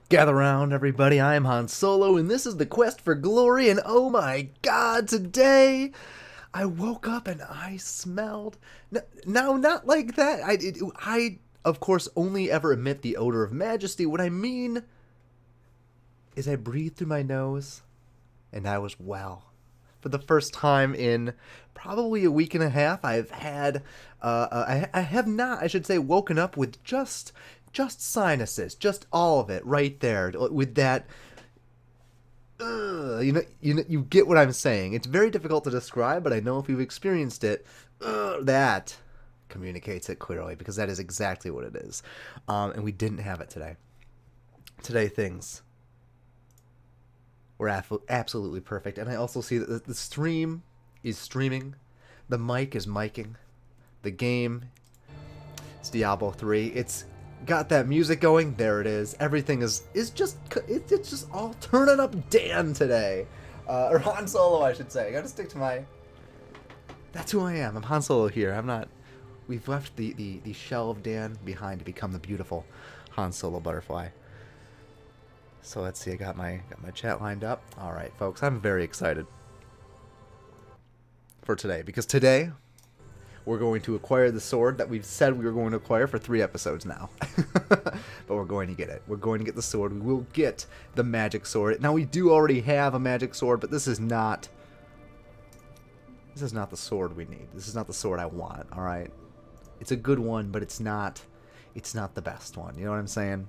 Gather round, everybody. I am Han Solo, and this is the quest for glory. And oh my God, today I woke up and I smelled. No, not like that. I, of course, only ever emit the odor of majesty. What I mean is, I breathed through my nose, and I was well. For the first time in probably a week and a half, I've had, I have not, I should say, woken up with just sinuses, just all of it right there with that. You get what I'm saying. It's very difficult to describe, but I know if you've experienced it, that communicates it clearly because that is exactly what it is. And we didn't have it today. Today things were absolutely perfect, and I also see that the stream is streaming, the mic is miking, the game is Diablo 3. It's got that music going. There it is. Everything is just it's just all turning up Dan today, or Han Solo, I should say. I gotta stick to my. That's who I am. I'm Han Solo here. I'm not. We've left the shell of Dan behind to become the beautiful Han Solo butterfly. So let's see. I got my chat lined up. All right, folks. I'm very excited for today because today we're going to acquire the sword that we've said we were going to acquire for 3 episodes now. But we're going to get it. We're going to get the sword. We will get the magic sword. Now, we do already have a magic sword, but this is not the sword we need. This is not the sword I want, all right? It's a good one, but it's not the best one. You know what I'm saying?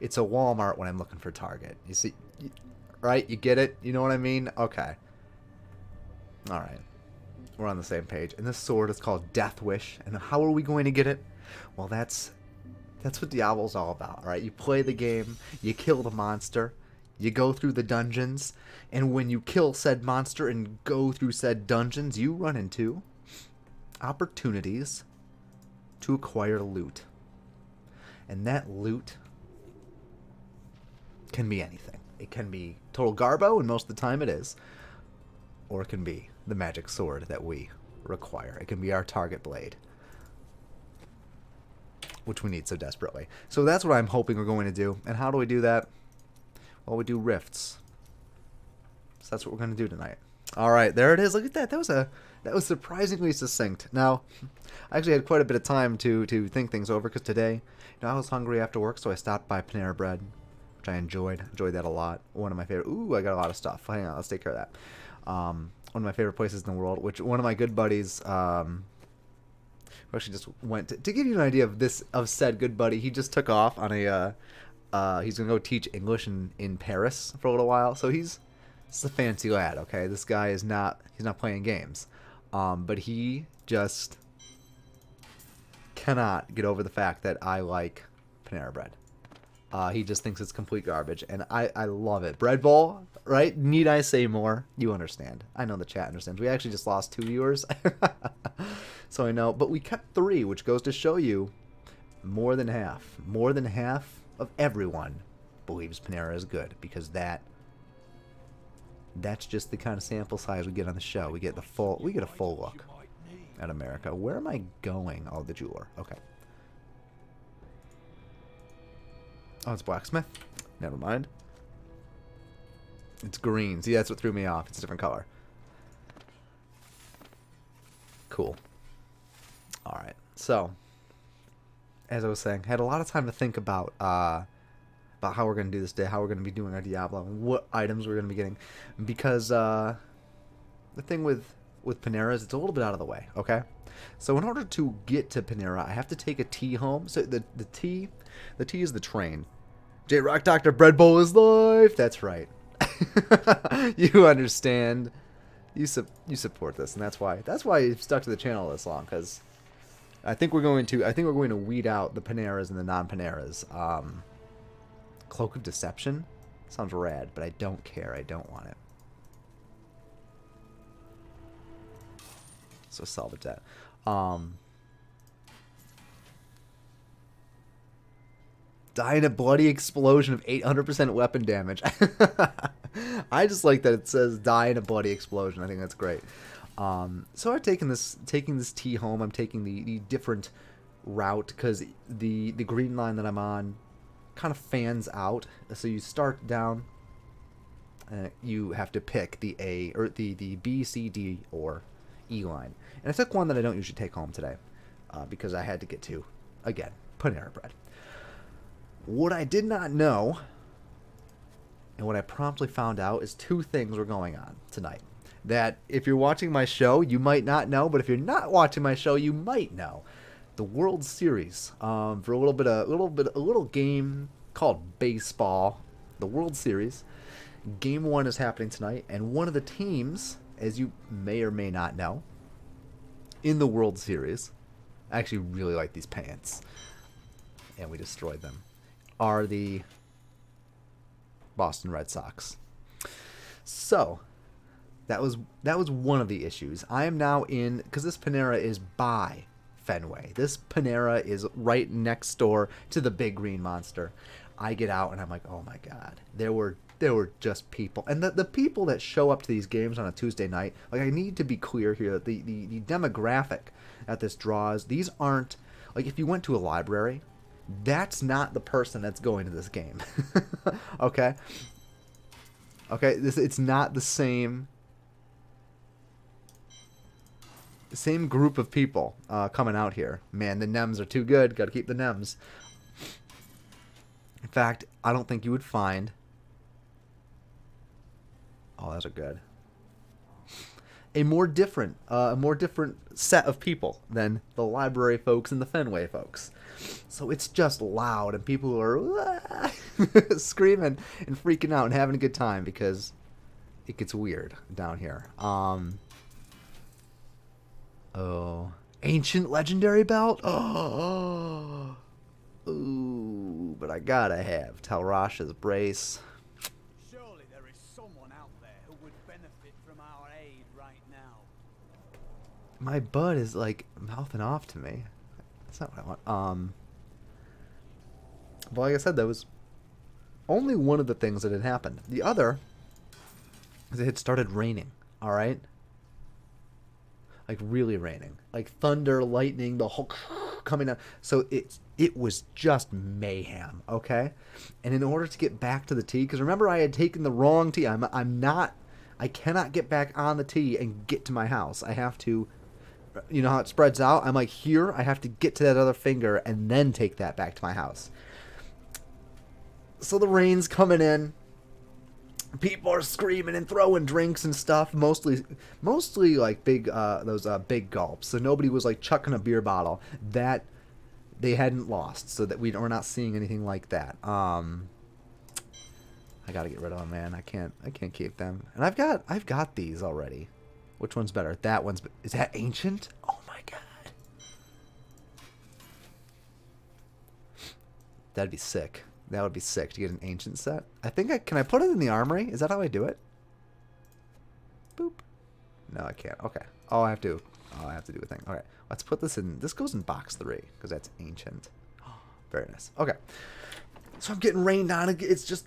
It's a Walmart when I'm looking for Target. You see, right? You get it? You know what I mean? Okay. All right. We're on the same page. And this sword is called Death Wish. And how are we going to get it? Well, that's what Diablo's all about, right? You play the game, you kill the monster, you go through the dungeons, and when you kill said monster and go through said dungeons, you run into opportunities to acquire loot. And that loot can be anything. It can be total garbo, and most of the time it is. Or it can be the magic sword that we require. It can be our target blade, which we need so desperately. So that's what I'm hoping we're going to do. And how do we do that? Well, we do rifts. So that's what we're going to do tonight. All right, there it is. Look at that. That was surprisingly succinct. Now, I actually had quite a bit of time to think things over because today, I was hungry after work, so I stopped by Panera Bread, which I enjoyed. Enjoyed that a lot. One of my favorite. Ooh, I got a lot of stuff. Hang on, let's take care of that. One of my favorite places in the world, which one of my good buddies, who actually just went to give you an idea of said good buddy, he just took off on a, he's gonna go teach English in Paris for a little while. So he's a fancy lad, okay? This guy he's not playing games, but he just cannot get over the fact that I like Panera Bread. He just thinks it's complete garbage, and I love it. Bread Bowl, right? Need I say more? You understand. I know the chat understands. We actually just lost 2 viewers, so I know. But we kept 3, which goes to show you more than half of everyone believes Panera is good, because that's just the kind of sample size we get on the show. We get a full look at America. Where am I going? Oh, the jeweler. Okay. Oh, it's blacksmith? Never mind. It's green. See, that's what threw me off. It's a different color. Cool. Alright. So, as I was saying, I had a lot of time to think about how we're going to do this day, how we're going to be doing our Diablo, and what items we're going to be getting. Because the thing with Panera is it's a little bit out of the way, okay? So in order to get to Panera, I have to take a T home. So the T is the train. J-Rock Dr. Bread Bowl is life. That's right. You understand. You support this, and that's why you've stuck to the channel this long, because I think we're going to weed out the Paneras and the non-Paneras. Cloak of Deception sounds rad, but I don't care. I don't want it. So salvage that. Die in a bloody explosion of 800% weapon damage. I just like that it says die in a bloody explosion. I think that's great. So I've taking this T home. I'm taking the different route because the green line that I'm on kind of fans out. So you start down. You have to pick the A or the B, C, D, or E line. And I took one that I don't usually take home today because I had to get to, again, Panera Bread. What I did not know, and what I promptly found out, is two things were going on tonight. That if you're watching my show, you might not know, but if you're not watching my show, you might know. The World Series, for a little game called baseball, the World Series. Game 1 is happening tonight, and one of the teams, as you may or may not know, in the World Series, I actually really like these pants, and we destroyed them, are the Boston Red Sox. So, that was one of the issues. I am now in, because this Panera is by Fenway. This Panera is right next door to the Big Green Monster. I get out, and I'm like, oh my God, there were just people. And the people that show up to these games on a Tuesday night, like, I need to be clear here that the demographic that this draws, these aren't, like, if you went to a library, that's not the person that's going to this game. Okay? Okay, it's not the same group of people coming out here. Man, the NEMs are too good. Got to keep the NEMs. In fact, I don't think you would find... Oh, those are good. A more different set of people than the library folks and the Fenway folks. So it's just loud, and people are screaming and freaking out and having a good time because it gets weird down here. Oh, ancient legendary belt. Oh, ooh, but I gotta have Talrash's brace. Surely there is someone out there who would benefit from our aid right now. My bud is like mouthing off to me. That's not what I want. But like I said, that was only one of the things that had happened. The other is it had started raining. All right. Like really raining, like thunder, lightning, the whole coming out. So it was just mayhem, okay? And in order to get back to the tee, because remember I had taken the wrong tee. I cannot get back on the tee and get to my house. I have to, you know how it spreads out? I'm like here, I have to get to that other finger and then take that back to my house. So the rain's coming in. People are screaming and throwing drinks and stuff, mostly like big those big gulps. So nobody was like chucking a beer bottle. That they hadn't lost, so that we're not seeing anything like that. I gotta get rid of them, man. I can't keep them. And I've got these already. Which one's better? That one's. Is that ancient? Oh my God. That'd be sick. That would be sick to get an ancient set. I think can I put it in the armory? Is that how I do it? Boop. No, I can't. Okay. Oh, I have to do a thing. Okay. Let's put this in. This goes in box 3 because that's ancient. Very nice. Okay. So I'm getting rained on. It's just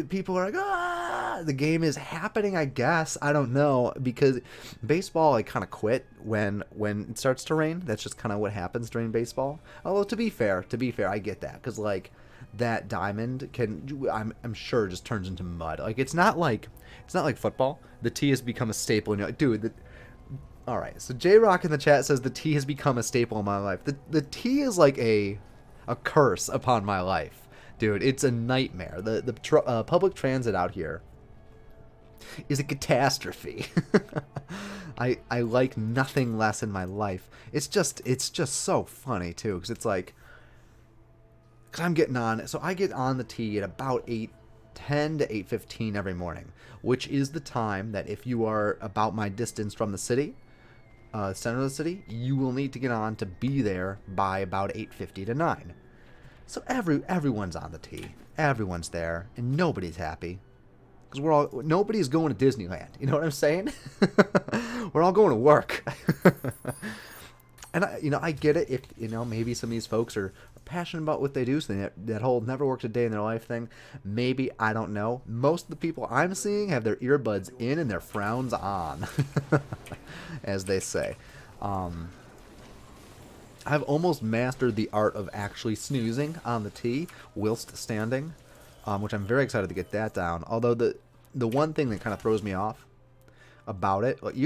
people are like, ah. The game is happening, I guess. I don't know, because baseball I kind of quit when it starts to rain. That's just kind of what happens during baseball. Although to be fair, I get that, because like that diamond I'm sure just turns into mud. Like it's not like football. The tee has become a staple, and you're like, dude. All right. So J Rock in the chat says the tee has become a staple in my life. The tee is like a curse upon my life. Dude, it's a nightmare. The public transit out here is a catastrophe. I like nothing less in my life. It's just so funny too, because it's like, cause I'm getting on. So I get on the tee at about 8:10 to 8:15 every morning, which is the time that if you are about my distance from the city, center of the city, you will need to get on to be there by about 8:50 to 9. So everyone's on the tee, everyone's there, and nobody's happy, because nobody's going to Disneyland. You know what I'm saying? We're all going to work. And I get it if maybe some of these folks are passionate about what they do, so that whole never worked a day in their life thing. Maybe, I don't know. Most of the people I'm seeing have their earbuds in and their frowns on, as they say. I've almost mastered the art of actually snoozing on the T whilst standing, which I'm very excited to get that down. Although the one thing that kind of throws me off about it, like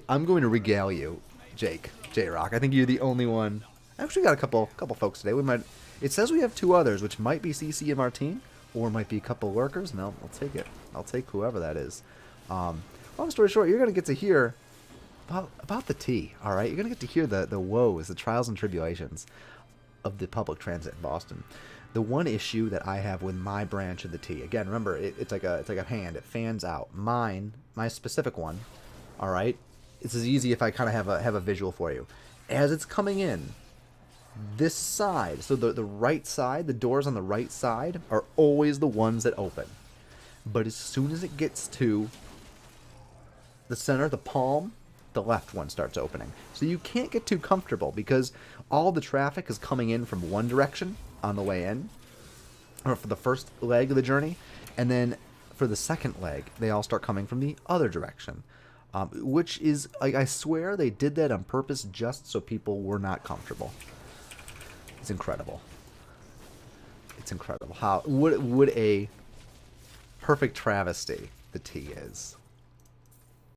I'm going to regale you, J Rock. I think you're the only one. I actually got a couple folks today. We might. It says we have two others, which might be CC and Martine, or might be a couple lurkers. No, I'll take it. I'll take whoever that is. Long story short, you're gonna get to hear about the T, all right? You're going to get to hear the woes, the trials and tribulations of the public transit in Boston. The one issue that I have with my branch of the T, again, remember, it's like a hand. It fans out. Mine, my specific one, all right? It's as easy if I kind of have a visual for you. As it's coming in, this side, so the right side, the doors on the right side are always the ones that open. But as soon as it gets to the center, the palm, the left one starts opening. So you can't get too comfortable because all the traffic is coming in from one direction on the way in, or for the first leg of the journey, and then for the second leg, they all start coming from the other direction, which is, like, I swear they did that on purpose just so people were not comfortable. It's incredible. It's incredible how what a perfect travesty the T is.